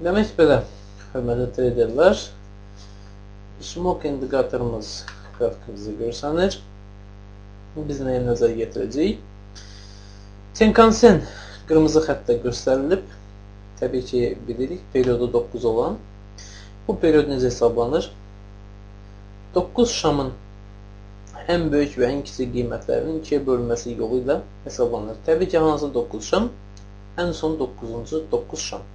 Demək belə, hörmətli traderlər, smoke indikatorumuz qrafikamızda görsənir. Biz nəyə nəzər yetirəcəyik? Tenkan-Sen qırmızı xəttlə göstərilib. Təbii ki, bilirik, periodu 9 olan. Bu period necə hesablanır? 9 şamın ən böyük və ən kiçik qiymətlərinin 2-yə bölünməsi yolu ilə hesablanır. Təbii ki, hansı 9 şam? Ən son 9-cu 9 şam.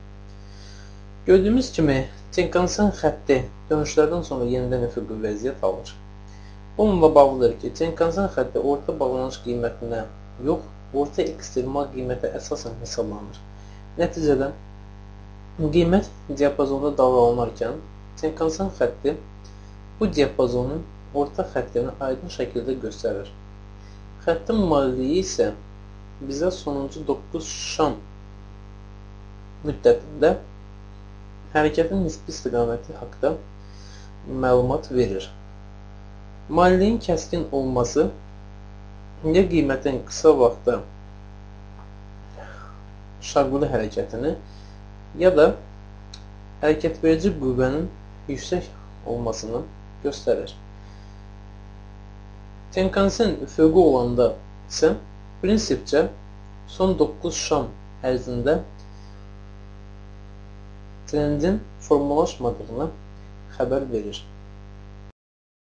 Gördüyümüz kimi, Tenkan-Sen xətti dönüşlərdən sonra yenidən üfüqi vəziyyət alır. Bununla bağlıdır ki, Tenkan-Sen xətti orta bağlanış qiymətinə yox, orta ekstremal qiymətə əsasən hesablanır. Nəticədə, qiymət diapazonda davranarkən Tenkan-Sen xətti bu diapazonun orta xəttini aydın şəkildə göstərir. Xəttin mailliyi isə bizə sonuncu 9 şam müddətində hərəkətin nisbi istiqaməti haqda məlumat verir. Mailliyin kəskin olması ya qiymətin qısa vaxtda şaquli hərəkətini ya da hərəkət verici qüvvənin yüksək olmasını göstərir. Tenkan-Sen üfüqi olanda isə prinsipcə son 9 şam ərzində trendin formalaşmadığını xəbər verir.